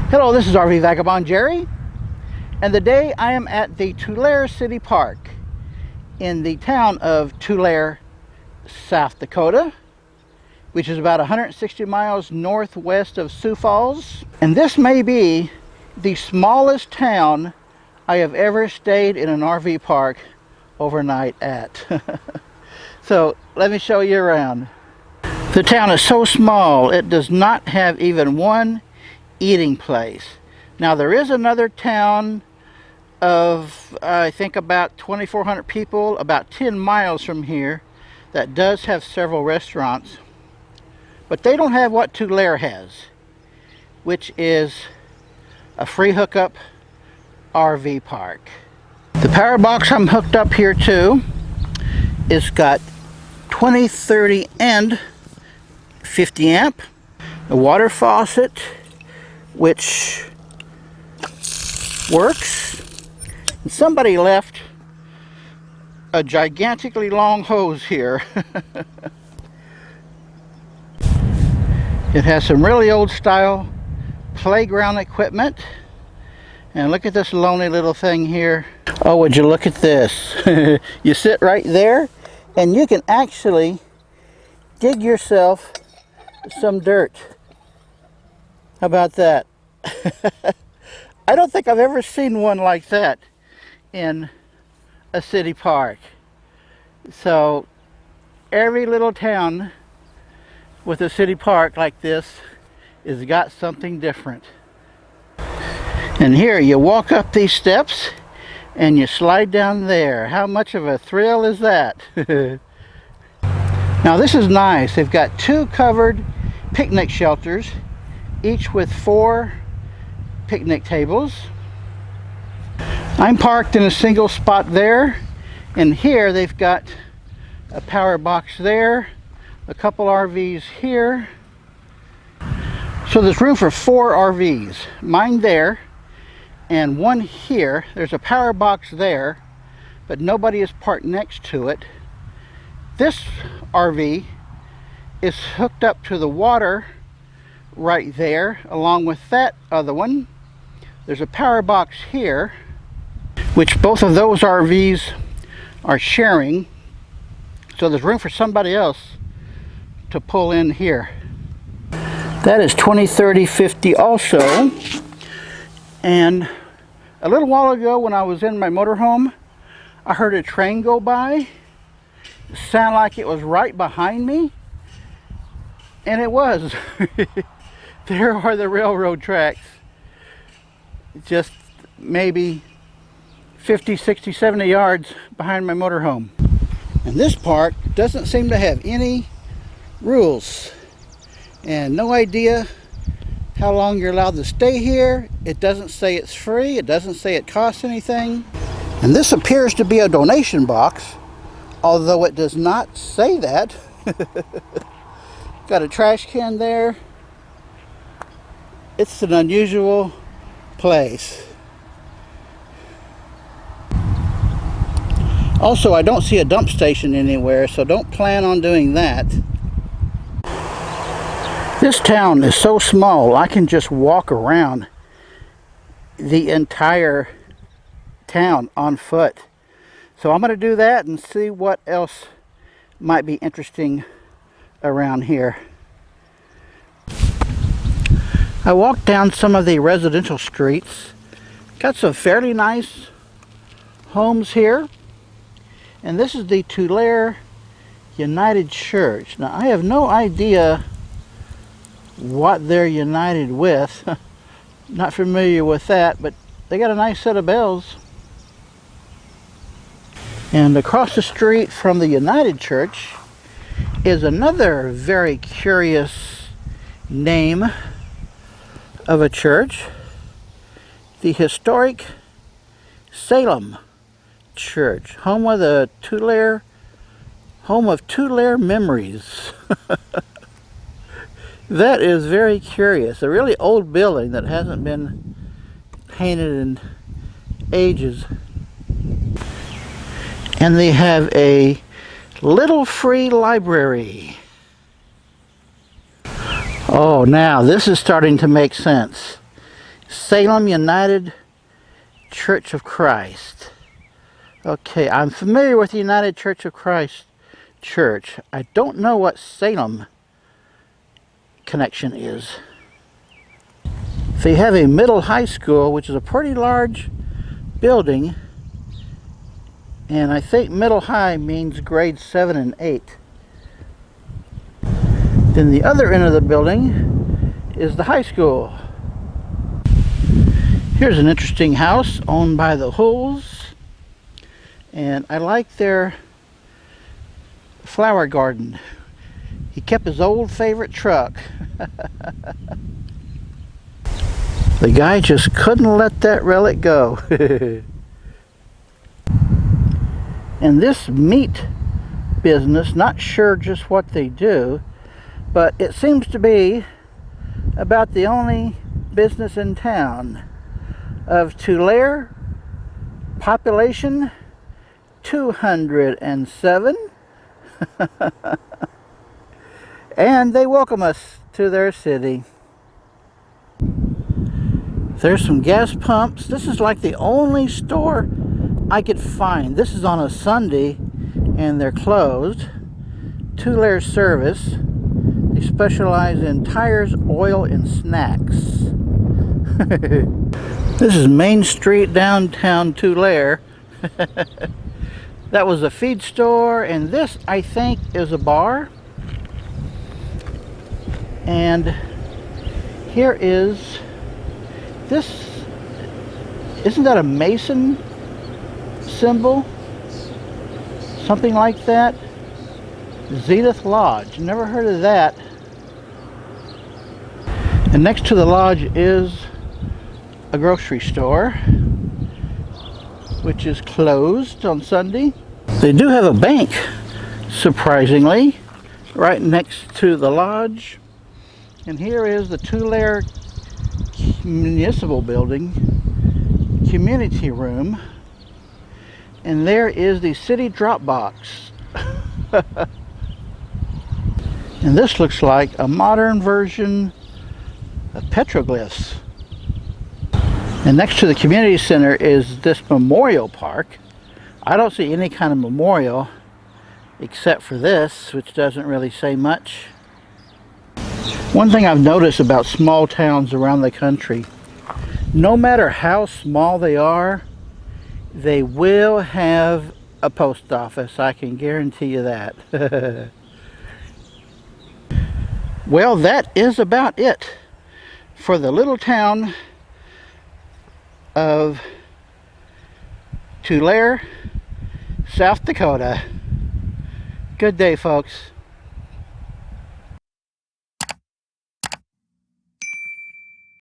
Hello, this is RV Vagabond Jerry, and today I am at the Tulare City Park in the town of Tulare, South Dakota, which is about 160 miles northwest of Sioux Falls. And this may be the smallest town I have ever stayed in an RV park overnight at. So let me show you around. The town is so small, it does not have even one eating place. Now there is another town of I think about 2,400 people about 10 miles from here that does have several restaurants, but they don't have what Tulare has, which is a free hookup RV park. The power box I'm hooked up here to is got 20, 30 and 50 amp, a water faucet which works, and somebody left a gigantically long hose here. It has some really old style playground equipment, and look at this lonely little thing here. Oh, would you look at this. You sit right there and you can actually dig yourself some dirt. How about that? I don't think I've ever seen one like that in a city park. So every little town with a city park like this has got something different. And here you walk up these steps and you slide down there. How much of a thrill is that? Now this is nice. They've got two covered picnic shelters, each with 4 picnic tables. I'm parked in a single spot there, and here they've got a power box there, a couple RVs here. So there's room for 4 RVs. Mine there, and one here. There's a power box there, but nobody is parked next to it. This RV is hooked up to the water right there, along with that other one. There's a power box here, which both of those RVs are sharing, so there's room for somebody else to pull in here. That is 20, 30, 50 also. And a little while ago when I was in my motorhome, I heard a train go by. It sounded like it was right behind me, and it was. There are the railroad tracks, just maybe 50, 60, 70 yards behind my motorhome. And this park doesn't seem to have any rules, and no idea how long you're allowed to stay here. It doesn't say it's free. It doesn't say it costs anything. And this appears to be a donation box, although it does not say that. Got a trash can there. It's an unusual place. Also, I don't see a dump station anywhere, so don't plan on doing that. This town is so small, I can just walk around the entire town on foot. So I'm going to do that and see what else might be interesting around here. I walked down some of the residential streets. Got some fairly nice homes here. And this is the Tulare United Church. Now I have no idea what they're united with. Not familiar with that, but they got a nice set of bells. And across the street from the United Church is another very curious name of a church, the historic Salem Church, home of Tulare memories. That is very curious. A really old building that hasn't been painted in ages. And they have a little free library. Oh, now this is starting to make sense. Salem United Church of Christ. Okay, I'm familiar with the United Church of Christ Church. I don't know what Salem connection is. They have a middle high school, which is a pretty large building, and I think middle high means grades 7 and 8. Then the other end of the building is the high school. Here's an interesting house owned by the Hulls, and I like their flower garden. He kept his old favorite truck. The guy just couldn't let that relic go. And this meat business, not sure just what they do, but it seems to be about the only business in town. Of Tulare, population 207. And they welcome us to their city. There's some gas pumps. This is like the only store I could find. This is on a Sunday and they're closed. Tulare Service. They specialize in tires, oil, and snacks. This is Main Street, downtown Tulare. That was a feed store, and this, I think, is a bar. And here is this. Isn't that a Mason symbol? Something like that. Zenith Lodge. Never heard of that. And next to the lodge is a grocery store, which is closed on Sunday. They do have a bank, surprisingly, right next to the lodge. And here is the Tulare Municipal Building Community Room. And there is the city drop box. And this looks like a modern version of petroglyphs. And next to the community center is this memorial park. I don't see any kind of memorial except for this, which doesn't really say much. One thing I've noticed about small towns around the country, no matter how small they are, they will have a post office. I can guarantee you that. Well, that is about it for the little town of Tulare, South Dakota. Good day, folks.